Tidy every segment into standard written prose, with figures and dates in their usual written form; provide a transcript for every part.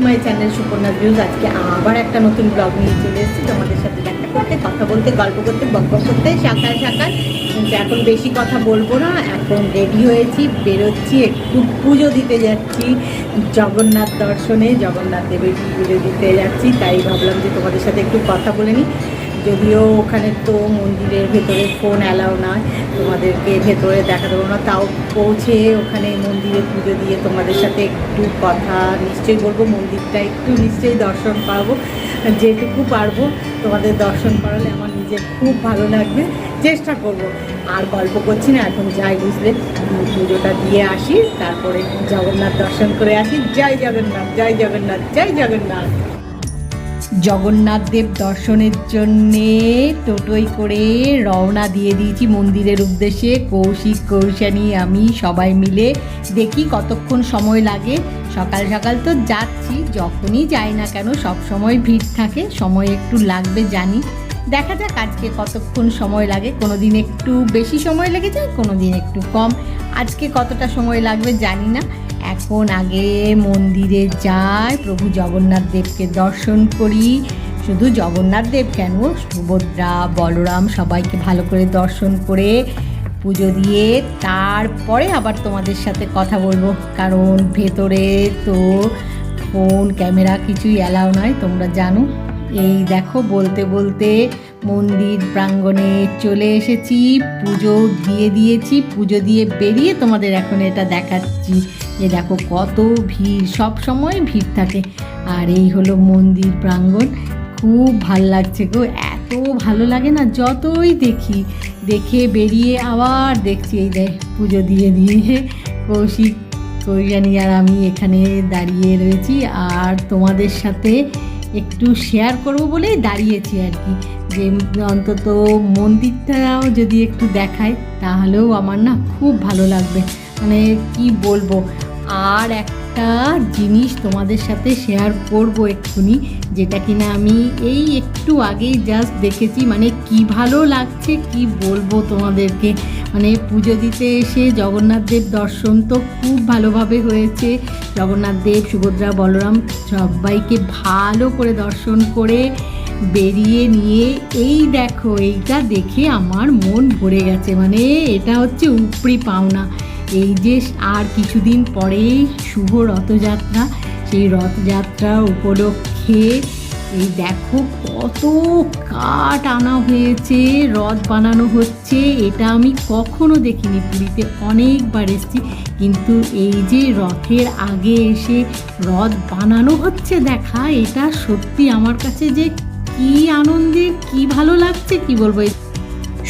My channel Suparna views. আজকে আবার একটা নতুন ব্লগ নিয়ে চলে এসেছি তোমাদের সাথে দেখা করতে, কথা বলতে, গল্প করতে, বক করতে সকাল সকাল। কিন্তু এখন বেশি কথা বলবো না, এখন রেডি হয়েছি, বেরোচ্ছি, একটু পুজো দিতে যাচ্ছি জগন্নাথ দর্শনে, জগন্নাথ দেবের পুজো দিতে যাচ্ছি। তাই ভাবলাম যে তোমাদের সাথে একটু কথা বলে নিই। যদিও ওখানে তো মন্দিরের ভেতরে ফোন অ্যালাউ নয়, তোমাদেরকে ভেতরে দেখা দেবো না, তাও পৌঁছে ওখানে মন্দিরে পুজো দিয়ে তোমাদের সাথে একটু কথা নিশ্চয়ই বলবো। মন্দিরটা একটু নিশ্চয়ই দর্শন পাবো, যেটুকু পারবো তোমাদের দর্শন করালে আমার নিজের খুব ভালো লাগবে, চেষ্টা করব। আর গল্প করছি না, এখন যাই, বুঝলে, পুজোটা দিয়ে আসি, তারপরে জগন্নাথ দর্শন করে আসি। জয় জগন্নাথ, জয় জগন্নাথ, জয় জগন্নাথ। জগন্নাথ দেব দর্শনের জন্যে টোটোয় করে রওনা দিয়ে দিয়েছি মন্দিরের উদ্দেশ্যে। কৌশিক, কৌশানী, আমি সবাই মিলে। দেখি কতক্ষণ সময় লাগে। সকাল সকাল তো যাচ্ছি, যখনই যাই না কেন সব সময় ভিড় থাকে, সময় একটু লাগবে জানি। দেখা যাক আজকে কতক্ষণ সময় লাগে। কোনো দিন একটু বেশি সময় লেগে যায়, কোনো দিন একটু কম। আজকে কতটা সময় লাগবে জানি না। এখন আগে মন্দিরে যাই, প্রভু জগন্নাথ দেবকে দর্শন করি। শুধু জগন্নাথ দেব কেন, সুভদ্রা, বলরাম সবাইকে ভালো করে দর্শন করে পুজো দিয়ে তারপরে আবার তোমাদের সাথে কথা বলবো। কারণ ভেতরে তো ফোন ক্যামেরা কিছুই অ্যালাউ নয়, তোমরা জানো। এই দেখো, বলতে বলতে মন্দির প্রাঙ্গণে চলে এসেছি, পুজো দিয়ে দিয়েছি। পুজো দিয়ে বেরিয়ে তোমাদের এখন এটা দেখাচ্ছি যে দেখো কত ভিড়, সব সময় ভিড় থাকে। আর এই হলো মন্দির প্রাঙ্গণ। খুব ভাল লাগছে গো, এত ভালো লাগে না যতই দেখি। দেখে বেরিয়ে আবার দেখছি, এই দেখ পুজো দিয়ে দিয়ে কৌশিক, কৌশানী আর আমি এখানে দাঁড়িয়ে রয়েছি। আর তোমাদের সাথে একটু শেয়ার করব বলেই দাঁড়িয়েছি আর কি, যে অন্তত মন্দিরটাও যদি একটু দেখায় তাহলেও আমার না খুব ভালো লাগবে। মানে কি বলবো। আর একটা জিনিস তোমাদের সাথে শেয়ার করব এক্ষুনি, যেটা কিনা আমি এই একটু আগেই জাস্ট দেখেছি। মানে কি ভালো লাগছে কি বলবো তোমাদেরকে। মানে পুজো দিতে এসে জগন্নাথ দেব দর্শন তো খুব ভালোভাবে হয়েছে। জগন্নাথ দেব, সুভদ্রা, বলরাম সবাইকে ভালো করে দর্শন করে বেরিয়ে নিয়ে এই দেখো, এইটা দেখে আমার মন ভরে গেছে। মানে এটা হচ্ছে উপরি পাওনা। এই যে আর কিছুদিন পরেই শুভ রথযাত্রা, সেই রথযাত্রা উপলক্ষে এই দেখো কত কাঠ আনা হয়েছে, রথ বানানো হচ্ছে। এটা আমি কখনো দেখিনি, পুরীতে অনেকবার এসেছি, কিন্তু এই যে রথের আগে এসে রথ বানানো হচ্ছে দেখা, এটা সত্যি আমার কাছে যে কি আনন্দের, কি ভালো লাগছে কি বলবো।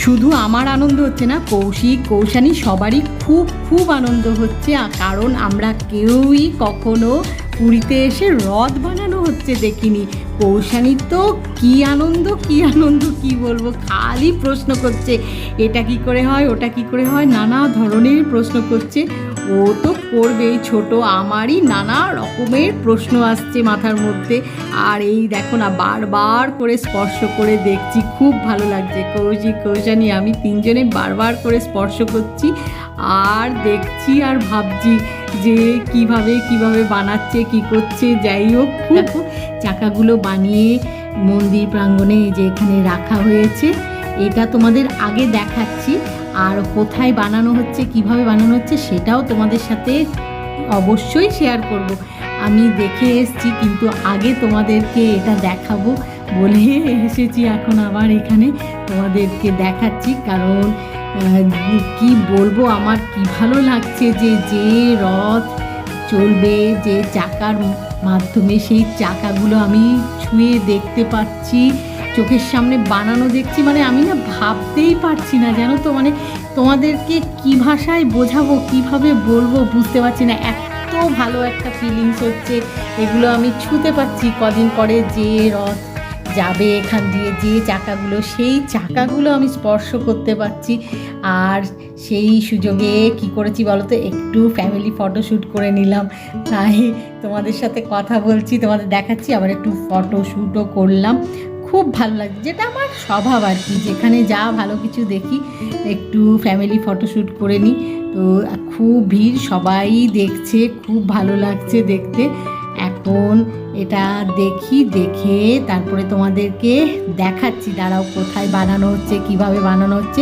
শুধু আমার আনন্দ হচ্ছে না, কৌশিক, কৌশানী সবারই খুব খুব আনন্দ হচ্ছে। কারণ আমরা কেউই কখনো পুরীতে এসে রথ বানানো হচ্ছে দেখিনি। কৌশানীর তো কি আনন্দ কি আনন্দ কি বলবো, খালি প্রশ্ন করছে এটা কি করে হয়, ওটা কি করে হয়, নানা ধরনের প্রশ্ন করছে। ও তো করবেই, ছোট, আমারই নানা রকমের প্রশ্ন আসছে মাথার মধ্যে। আর এই দেখো না, বারবার করে স্পর্শ করে দেখছি, খুব ভালো লাগছে। কৌশিক, কৌশানী, আমি তিনজনে বারবার করে স্পর্শ করছি আর দেখছি আর ভাবছি যে কিভাবে কিভাবে বানাচ্ছে, কি করছে। যাই হোক, খুব চাকাগুলো বানিয়ে মন্দির প্রাঙ্গণে যে এখানে রাখা হয়েছে, এটা তোমাদের আগে দেখাচ্ছি। আর কোথায় বানানো হচ্ছে, কিভাবে বানানো হচ্ছে, সেটাও তোমাদের সাথে অবশ্যই শেয়ার করব। আমি দেখে এসেছি, কিন্তু আগে তোমাদেরকে এটা দেখাবো বলে এসেছি। এখন আবার এখানে তোমাদেরকে দেখাচ্ছি, কারণ কি বলবো, আমার কি ভালো লাগছে যে যে রথ চলবে, যে চাকার মাধ্যমে, সেই চাকাগুলো আমি ছুঁয়ে দেখতে পাচ্ছি, চোখের সামনে বানানো দেখছি। মানে আমি না ভাবতেই পারছি না, জানো তো। মানে তোমাদেরকে কি ভাষায় বোঝাবো, কিভাবে বলবো বুঝতে পারছি না। এত ভালো একটা ফিলিংস হচ্ছে, এগুলো আমি ছুঁতে পারছি। কদিন পরে যে রথ যাবে এখান দিয়ে, যে চাকাগুলো, সেই চাকাগুলো আমি স্পর্শ করতে পারছি। আর সেই সুযোগে কি করেছি বলো তো, একটু ফ্যামিলি ফটোশ্যুট করে নিলাম। তাই তোমাদের সাথে কথা বলছি, তোমাদের দেখাচ্ছি, আবার একটু ফটোশ্যুটও করলাম। খুব ভালো লাগছে, যেটা আমার স্বভাব আর কি। যেখানে যা ভালো কিছু দেখি একটু ফ্যামিলি ফটোশ্যুট করে নিই। তো খুব ভিড়, সবাই দেখছে, খুব ভালো লাগছে দেখতে। এখন এটা দেখি, দেখে তারপরে তোমাদেরকে দেখাচ্ছি। দাঁড়াও, কোথায় বানানো হচ্ছে, কিভাবে বানানো হচ্ছে,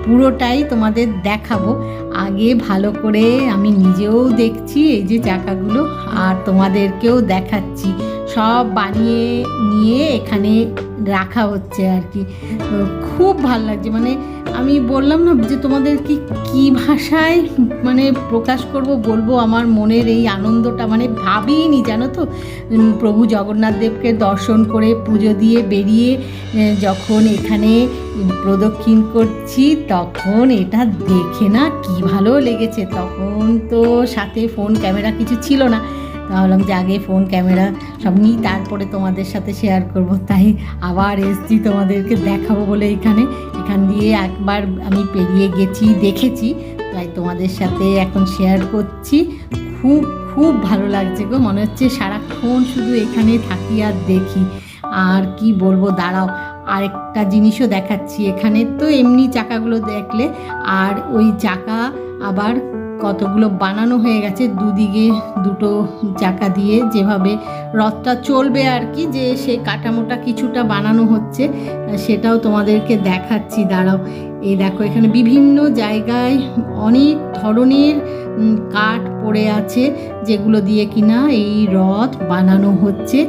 পুরোটাই তোমাদের দেখাবো। আগে ভালো করে আমি নিজেও দেখছি এই যে চাকাগুলো, আর তোমাদেরকেও দেখাচ্ছি। সব বানিয়ে নিয়ে এখানে রাখা হচ্ছে আর কি। খুব ভালো লাগছে, মানে আমি বললাম না যে তোমাদেরকে কি ভাষায় মানে প্রকাশ করব, বলবো আমার মনের এই আনন্দটা, মানে ভাবিনি জানো তো। প্রভু জগন্নাথ দেবকে দর্শন করে পুজো দিয়ে বেরিয়ে যখন এখানে প্রদক্ষিণ করছি, তখন এটা দেখে না কি ভালো লেগেছে। তখন তো সাথে ফোন ক্যামেরা কিছু ছিল না, ভাবলাম যে আগে ফোন ক্যামেরা সব নিই, তারপরে তোমাদের সাথে শেয়ার করব। তাই আবার এসছি তোমাদেরকে দেখাবো বলে। এখান দিয়ে একবার আমি পেরিয়ে গেছি, দেখেছি, তাই তোমাদের সাথে এখন শেয়ার করছি। খুব খুব ভালো লাগছে গো, মনে হচ্ছে সারাক্ষণ শুধু এখানে থাকি আর দেখি। আর কি বলবো, দাঁড়াও আরেকটা জিনিসও দেখাচ্ছি। এখানে তো এমনি চাকাগুলো দেখলে, আর ওই চাকা আবার কতগুলো বানানো হয়ে গেছে, দুদিকে দুটো চাকা দিয়ে যেভাবে রথটা চলবে আর কি, যে সেই কাটামোটা কিছুটা বানানো হচ্ছে, সেটাও তোমাদেরকে দেখাচ্ছি। দাঁড়াও, এই দেখো এখানে বিভিন্ন জায়গায় অনেক ধরনের কাঠ পড়ে আছে, যেগুলো দিয়ে কিনা এই রথ বানানো হচ্ছে।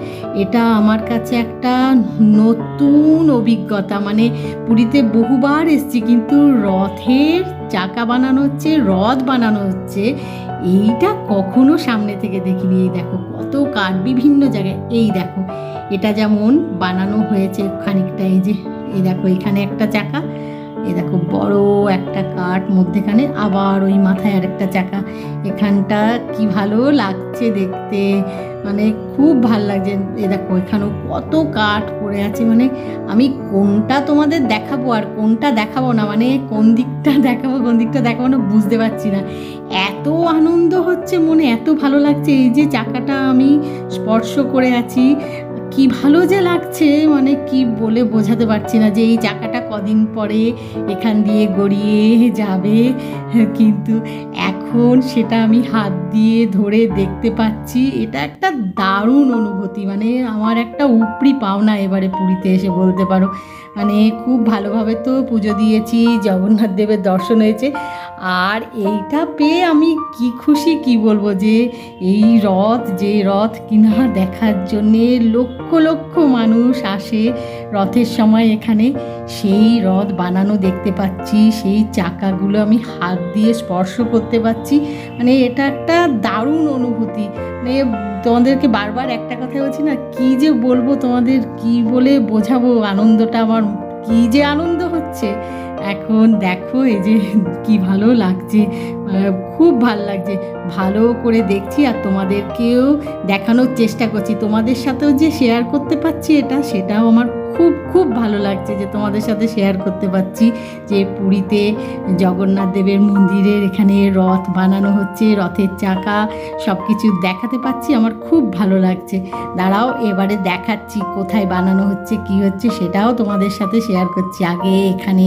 এটা আমার কাছে একটা নতুন অভিজ্ঞতা, মানে পুরীতে বহুবার এসেছি, কিন্তু রথের চাকা বানানো হচ্ছে, রথ বানানো হচ্ছে, এইটা কখনো সামনে থেকে দেখিনি। এই দেখো কত কাঠ বিভিন্ন জায়গায়। এই দেখো এটা যেমন বানানো হয়েছে খানিকটা, এই দেখো এখানে একটা চাকা, এই দেখো বড় একটা কাঠ মধ্যেখানে, আবার ওই মাথায় আরেকটা চাকা। এখানটা কি ভালো লাগছে দেখতে, মানে খুব ভাল লাগছে। এই দেখো এখানেও কত কাঠ পড়ে আছে, মানে আমি কোনটা তোমাদের দেখাবো আর কোনটা দেখাবো না, মানে কোন দিকটা দেখাবো না বুঝতে পারছি না। এত আনন্দ হচ্ছে মনে, এত ভালো লাগছে। এই যে চাকাটা আমি স্পর্শ করে আছি, কি ভালো যে লাগছে, মানে কি বলে বোঝাতে পারছি না যে এই চাকাটা কদিন পরে এখান দিয়ে গড়িয়ে যাবে, কিন্তু এখন সেটা আমি হাত দিয়ে ধরে দেখতে পাচ্ছি। এটা একটা দারুণ অনুভূতি, মানে আমার একটা উপরি পাওনা এবারে পুরীতে এসে বলতে পারো। মানে খুব ভালোভাবে তো পুজো দিয়েছি, জগন্নাথ দেবের দর্শন হয়েছে, আর এইটা পেয়ে আমি কি খুশি কি বলবো, যে এই রথ কিনা দেখার জন্যে লক্ষ লক্ষ মানুষ আসে রথের সময় এখানে। সেই রথ বানানো দেখতে পাচ্ছি, সেই চাকাগুলো আমি হাত দিয়ে স্পর্শ করতে পারছি, মানে এটা একটা দারুণ অনুভূতি। মানে তোমাদেরকে বারবার একটা কথা বলছি না, কি যে বলবো তোমাদের, কি বলে বোঝাবো আনন্দটা আমার, কি যে আনন্দ হচ্ছে। এখন দেখো এই যে কি ভালো লাগছে, খুব ভালো লাগছে, ভালো করে দেখছি আর তোমাদেরকেও দেখানোর চেষ্টা করছি। তোমাদের সাথেও যে শেয়ার করতে পারছি সেটাও আমার খুব খুব ভালো লাগছে, যে তোমাদের সাথে শেয়ার করতে পারছি যে পুরীতে জগন্নাথ দেবের মন্দিরের এখানে রথ বানানো হচ্ছে, রথের চাকা সব কিছু দেখাতে পাচ্ছি, আমার খুব ভালো লাগছে। দাঁড়াও এবারে দেখাচ্ছি কোথায় বানানো হচ্ছে, কি হচ্ছে, সেটাও তোমাদের সাথে শেয়ার করছি। আগে এখানে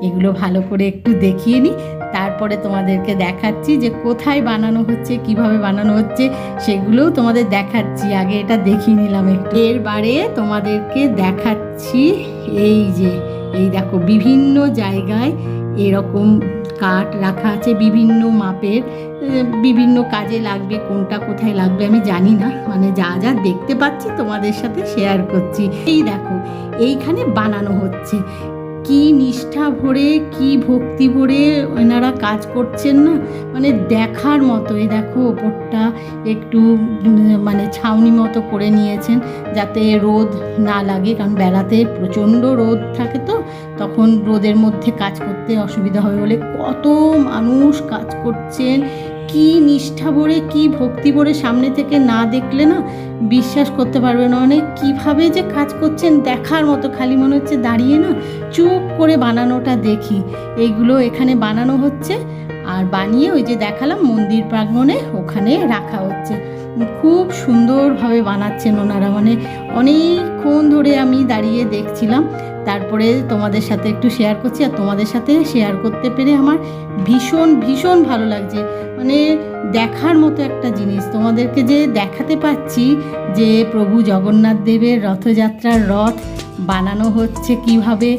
এগুলো ভালো করে একটু দেখিয়ে নিই, তারপরে তোমাদেরকে দেখাচ্ছি যে কোথায় বানানো হচ্ছে, কিভাবে বানানো হচ্ছে, সেগুলোও তোমাদের দেখাচ্ছি। আগে এটা দেখিয়ে নিলাম একটু, এরবারে তোমাদেরকে দেখাচ্ছি। এই দেখো বিভিন্ন জায়গায় এরকম কাঠ রাখা আছে, বিভিন্ন মাপের, বিভিন্ন কাজে লাগবে, কোনটা কোথায় লাগবে আমি জানি না, মানে যা যা দেখতে পাচ্ছি তোমাদের সাথে শেয়ার করছি। এই দেখো এইখানে বানানো হচ্ছে, কি নিষ্ঠা ভরে, কি ভক্তি ভরে এনারা কাজ করছেন না, মানে দেখার মতো। এই দেখো ওপরটা একটু মানে ছাউনি মতো করে নিয়েছেন, যাতে রোদ না লাগে, কারণ বেলাতে প্রচণ্ড রোদ থাকে, তো তখন রোদের মধ্যে কাজ করতে অসুবিধা হবে বলে কত মানুষ কাজ করছেন। কি নিষ্ঠা ভরে, কি ভক্তি ভরে, সামনে থেকে না দেখলে না বিশ্বাস করতে পারবে না, মানে কীভাবে যে কাজ করছেন দেখার মতো। খালি মনে হচ্ছে দাঁড়িয়ে না চুপ করে বানানোটা দেখি। এইগুলো এখানে বানানো হচ্ছে, আর বানিয়ে ওই যে দেখালাম মন্দির প্রাঙ্গণে ওখানে রাখা হচ্ছে। খুব সুন্দরভাবে বানাচ্ছেন ওনারা, মানে অনেকক্ষণ ধরে আমি দাঁড়িয়ে দেখছিলাম। তারপরে তোমাদের সাথে একটু শেয়ার করছি। আর তোমাদের সাথে শেয়ার করতে পেরে আমার ভীষণ ভীষণ ভালো লাগছে, মানে দেখার মতো একটা জিনিস তোমাদেরকে যে দেখাতে পাচ্ছি যে প্রভু জগন্নাথ দেবের রথযাত্রার রথ বানানো হচ্ছে কিভাবে,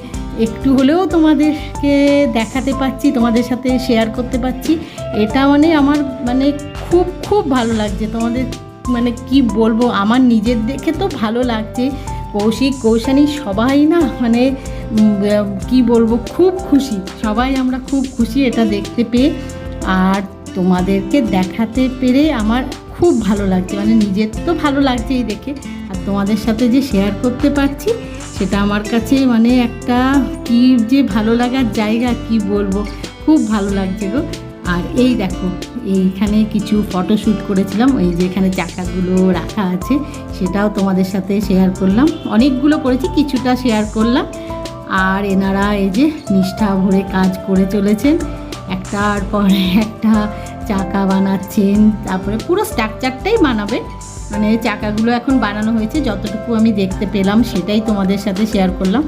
একটু হলেও তোমাদেরকে দেখাতে পাচ্ছি, তোমাদের সাথে শেয়ার করতে পারছি। এটা মানে আমার মানে খুব খুব ভালো লাগছে। তোমাদের মানে কি বলবো, আমার নিজের দেখে তো ভালো লাগছে, কৌশিক কৌশানী সবাই না মানে কি বলবো, খুব খুশি, সবাই আমরা খুব খুশি এটা দেখতে পেয়ে। আর তোমাদেরকে দেখাতে পেরে আমার খুব ভালো লাগছে, মানে নিজের তো ভালো লাগছে এই দেখে, আর তোমাদের সাথে যে শেয়ার করতে পারছি সেটা আমার কাছে মানে একটা কি যে ভালো লাগার জায়গা, কি বলবো, খুব ভালো লাগছে গো। আর এই দেখো এইখানে কিছু ফটোশ্যুট করেছিলাম, ওই যে এখানে চাকাগুলো রাখা আছে সেটাও তোমাদের সাথে শেয়ার করলাম, অনেকগুলো করেছি, কিছুটা শেয়ার করলাম। আর এনারা এই যে নিষ্ঠা ভরে কাজ করে চলেছেন, একটার পরে একটা চাকা বানাচ্ছেন, তারপরে পুরো স্ট্রাকচারটাই বানাবে, মানে চাকাগুলো এখন বানানো হয়েছে, যতটুকু আমি দেখতে পেলাম সেটাই তোমাদের সাথে শেয়ার করলাম।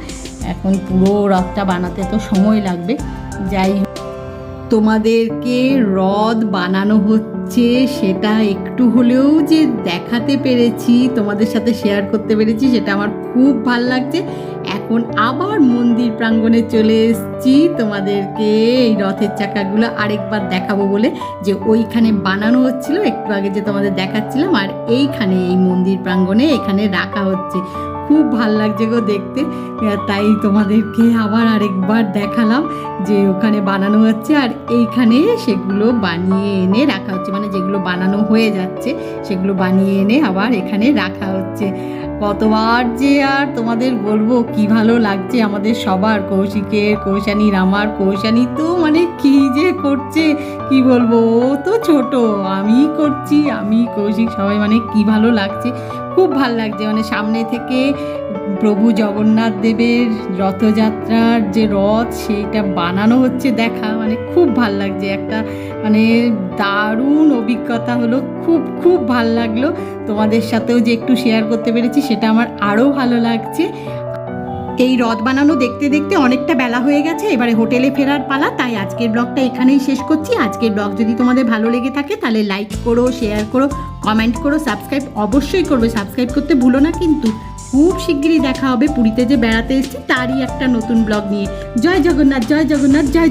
এখন পুরো রথটা বানাতে তো সময় লাগবে। যাই হোক, তোমাদেরকে রথ বানানো হচ্ছে সেটা একটু হলেও যে দেখাতে পেরেছি, তোমাদের সাথে শেয়ার করতে পেরেছি, সেটা আমার খুব ভালো লাগছে। এখন আবার মন্দির প্রাঙ্গণে চলে এসেছি তোমাদেরকে এই রথের চাকাগুলো আরেকবার দেখাবো বলে, যে ওইখানে বানানো হচ্ছিল একটু আগে যে তোমাদের দেখাচ্ছিলাম, আর এইখানে এই মন্দির প্রাঙ্গণে এখানে রাখা হচ্ছে। খুব ভাল লাগছে গো দেখতে, তাই তোমাদেরকে আবার আরেকবার দেখালাম যে ওখানে বানানো হচ্ছে, আর এইখানে সেগুলো বানিয়ে এনে রাখা হচ্ছে, মানে যেগুলো বানানো হয়ে যাচ্ছে সেগুলো বানিয়ে এনে আবার এখানে রাখা হচ্ছে। কতবার যে আর তোমাদের বলবো কি ভালো লাগছে আমাদের সবার, কৌশিকের, কৌশানীর, আমার কৌশানী তো মানে কি যে করছে কি বলবো, ও তো ছোট, আমি করছি, আমি কৌশিক সবাই মানে কি ভালো লাগছে, খুব ভালো লাগছে। মানে সামনে থেকে প্রভু জগন্নাথ দেবের রথযাত্রার যে রথ সেইটা বানানো হচ্ছে দেখা, মানে খুব ভাল লাগছে, একটা মানে দারুণ অভিজ্ঞতা হলো, খুব খুব ভাল লাগলো। তোমাদের সাথেও যে একটু শেয়ার করতে পেরেছি সেটা আমার আরও ভালো লাগছে। এই রথ বানানো দেখতে দেখতে অনেকটা বেলা হয়ে গেছে, এবারে হোটেলে ফেরার পালা, তাই আজকের ব্লগটা এখানেই শেষ করছি। আজকের ব্লগ যদি তোমাদের ভালো লেগে থাকে তাহলে লাইক করো, শেয়ার করো, কমেন্ট করো, সাবস্ক্রাইব অবশ্যই করবে, সাবস্ক্রাইব করতে ভুলো না কিন্তু। খুব শিগগিরই দেখা হবে পুরীতে যে বেড়াতে এসেছি তারই একটা নতুন ব্লগ নিয়ে। জয় জগন্নাথ, জয় জগন্নাথ, জয় জগন্নাথ।